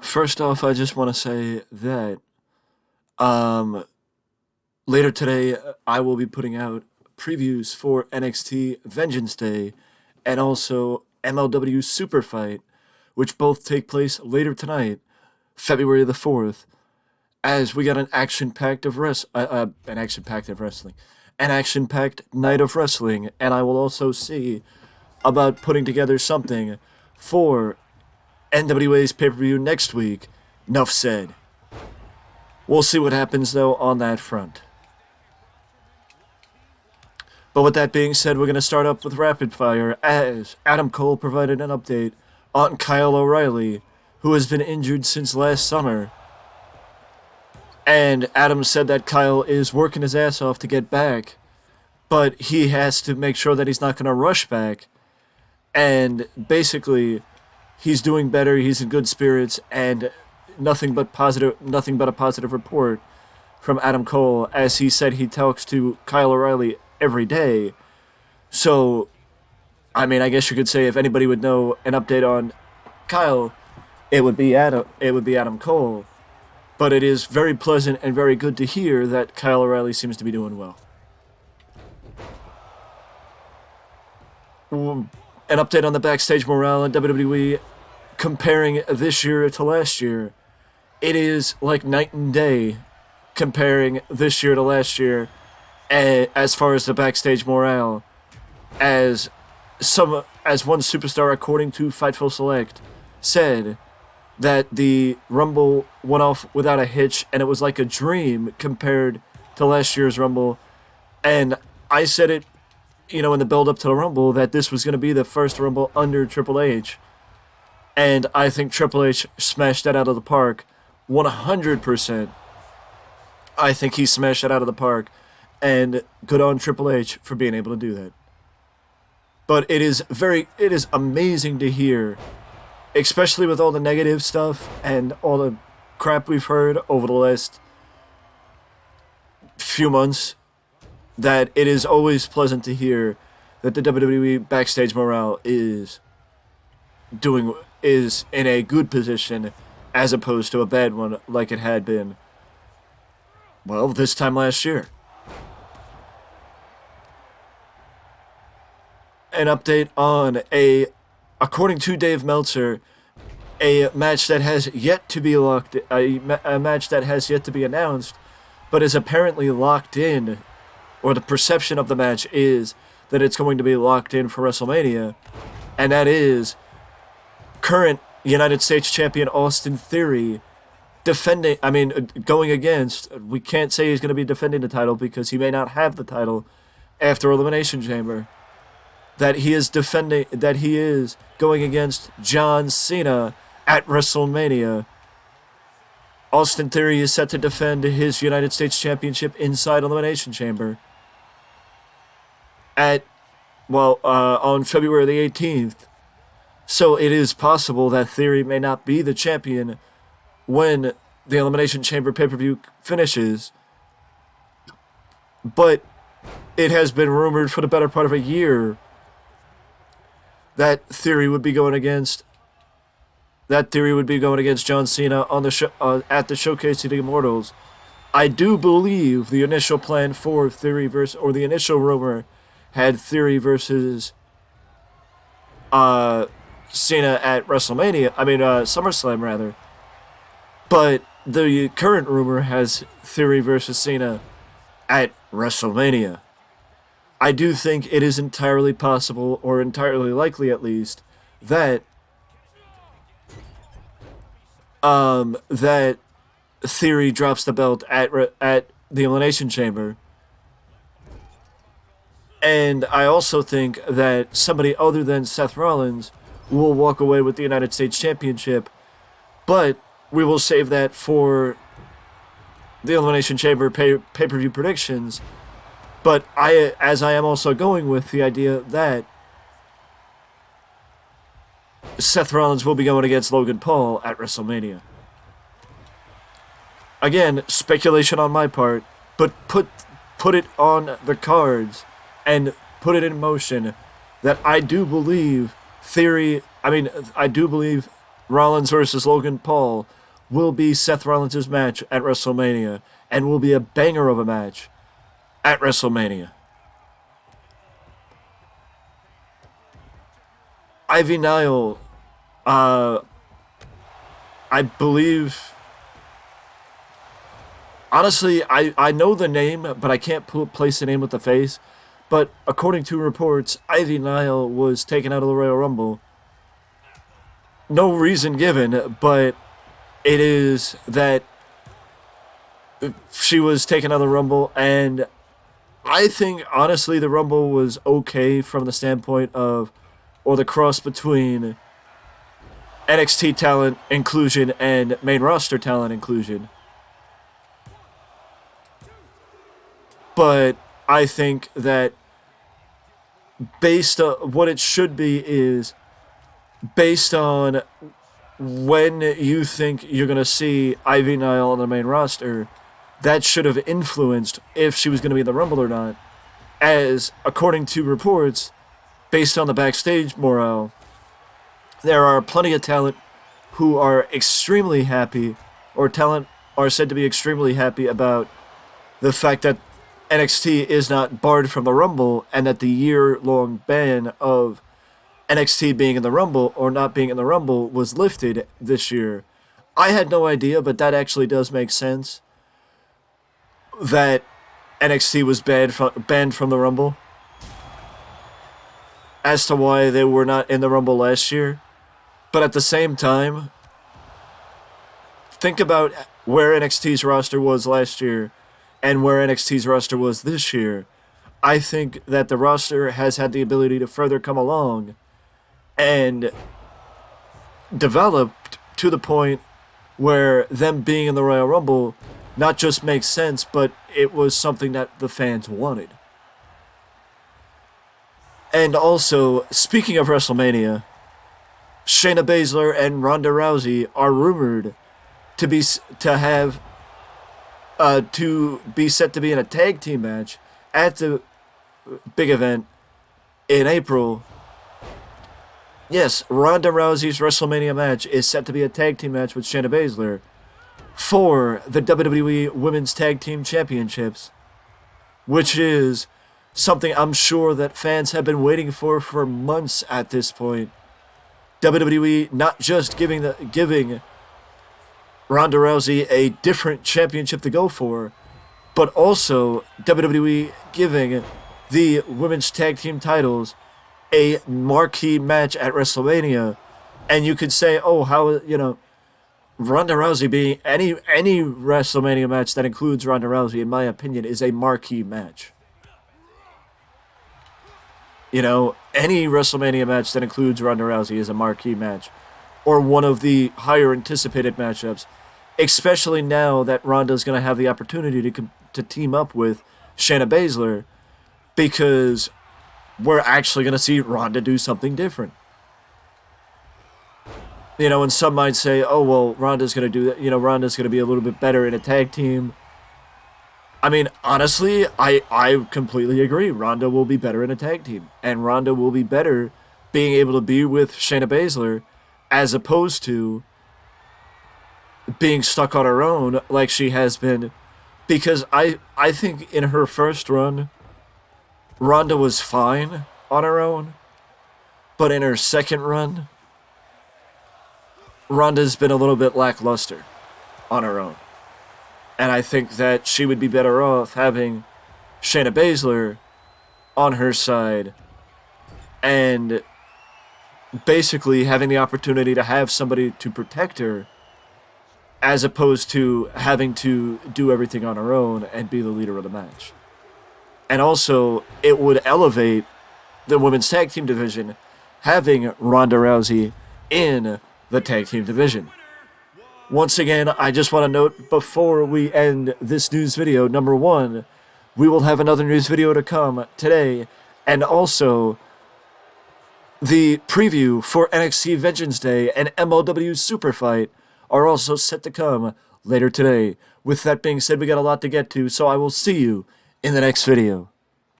First off, I just want to say that um, later today I will be putting out previews for NXT Vengeance Day and also MLW Super Fight, which both take place later tonight, February the 4th, as we got an action-packed night of wrestling, and I will also see about putting together something for NWA's pay-per-view next week. Nuff said. We'll see what happens, though, on that front. But with that being said, we're going to start up with rapid fire as Adam Cole provided an update on Kyle O'Reilly, who has been injured since last summer. And Adam said that Kyle is working his ass off to get back, but he has to make sure that he's not going to rush back. And basically, he's doing better, he's in good spirits, and nothing but a positive report from Adam Cole, as he said he talks to Kyle O'Reilly every day. So, I mean, I guess you could say if anybody would know an update on Kyle, it would be Adam Cole. But it is very pleasant and very good to hear that Kyle O'Reilly seems to be doing well. An update on the backstage morale in WWE, comparing this year to last year. It is like night and day comparing this year to last year as far as the backstage morale. As one superstar, according to Fightful Select, said that the Rumble went off without a hitch and it was like a dream compared to last year's Rumble. And I said it, in the build-up to the Rumble, that this was going to be the first Rumble under Triple H. And I think Triple H smashed that out of the park 100%. I think he smashed that out of the park. And good on Triple H for being able to do that. But it is amazing to hear, especially with all the negative stuff and all the crap we've heard over the last few months, that it is always pleasant to hear that the WWE backstage morale is in a good position as opposed to a bad one like it had been, well, this time last year. An update on according to Dave Meltzer, a match that has yet to be a match that has yet to be announced, but is apparently locked in, or the perception of the match is that it's going to be locked in for WrestleMania, and that is current United States champion Austin Theory going against, we can't say he's going to be defending the title because he may not have the title after Elimination Chamber, that he is going against John Cena at WrestleMania. Austin Theory is set to defend his United States Championship inside Elimination Chamber on February the 18th. So it is possible that Theory may not be the champion when the Elimination Chamber pay-per-view finishes. But it has been rumored for the better part of a year that Theory would be going against John Cena on the at the Showcase of the Immortals. I do believe the initial plan for Theory the initial rumor had Theory versus Cena at WrestleMania. SummerSlam rather. But the current rumor has Theory versus Cena at WrestleMania. I do think it is entirely possible, or entirely likely at least, that that Theory drops the belt at the Elimination Chamber. And I also think that somebody other than Seth Rollins will walk away with the United States Championship, but we will save that for the Elimination Chamber pay-per-view predictions. But I am also going with the idea that Seth Rollins will be going against Logan Paul at WrestleMania. Again, speculation on my part, but put it on the cards and put it in motion that I do believe Rollins versus Logan Paul will be Seth Rollins' match at WrestleMania and will be a banger of a match at WrestleMania. Ivy Nile, I believe. Honestly, I know the name, but I can't place the name with the face. But according to reports, Ivy Nile was taken out of the Royal Rumble. No reason given, but it is that she was taken out of the Rumble, and I think, honestly, the Rumble was okay from the standpoint of, or the cross between NXT talent inclusion and main roster talent inclusion. But I think that based on what it should be is based on when you think you're going to see Ivy Nile on the main roster, that should have influenced if she was going to be in the Rumble or not. As, according to reports, based on the backstage morale, there are plenty of talent who are extremely happy, or talent are said to be extremely happy about the fact that NXT is not barred from the Rumble, and that the year-long ban of NXT being in the Rumble or not being in the Rumble was lifted this year. I had no idea, but that actually does make sense that NXT was banned from the Rumble as to why they were not in the Rumble last year. But at the same time, think about where NXT's roster was last year and where NXT's roster was this year. I think that the roster has had the ability to further come along and develop to the point where them being in the Royal Rumble not just makes sense, but it was something that the fans wanted. And also, speaking of WrestleMania, Shayna Baszler and Ronda Rousey are rumored to be set to be in a tag team match at the big event in April. Yes, Ronda Rousey's WrestleMania match is set to be a tag team match with Shayna Baszler for the WWE Women's Tag Team Championships, which is something I'm sure that fans have been waiting for months at this point. WWE not just giving Ronda Rousey a different championship to go for, but also WWE giving the women's tag team titles a marquee match at WrestleMania. And you could say, oh, how, Ronda Rousey being any WrestleMania match that includes Ronda Rousey, in my opinion, is a marquee match. Any WrestleMania match that includes Ronda Rousey is a marquee match, or one of the higher anticipated matchups, especially now that Ronda's going to have the opportunity to team up with Shayna Baszler, because we're actually going to see Ronda do something different. And some might say, oh, well, Ronda's going to do that. Ronda's going to be a little bit better in a tag team. I mean, honestly, I completely agree. Ronda will be better in a tag team. And Ronda will be better being able to be with Shayna Baszler as opposed to being stuck on her own like she has been. Because I think in her first run, Ronda was fine on her own. But in her second run, Ronda's been a little bit lackluster on her own. And I think that she would be better off having Shayna Baszler on her side and basically having the opportunity to have somebody to protect her as opposed to having to do everything on her own and be the leader of the match. And also, it would elevate the women's tag team division having Ronda Rousey in the tag team division. Once again, I just want to note before we end this news video, number one, we will have another news video to come today, and also the preview for NXT Vengeance Day and MLW Super Fight are also set to come later today. With that being said, we got a lot to get to, so I will see you in the next video.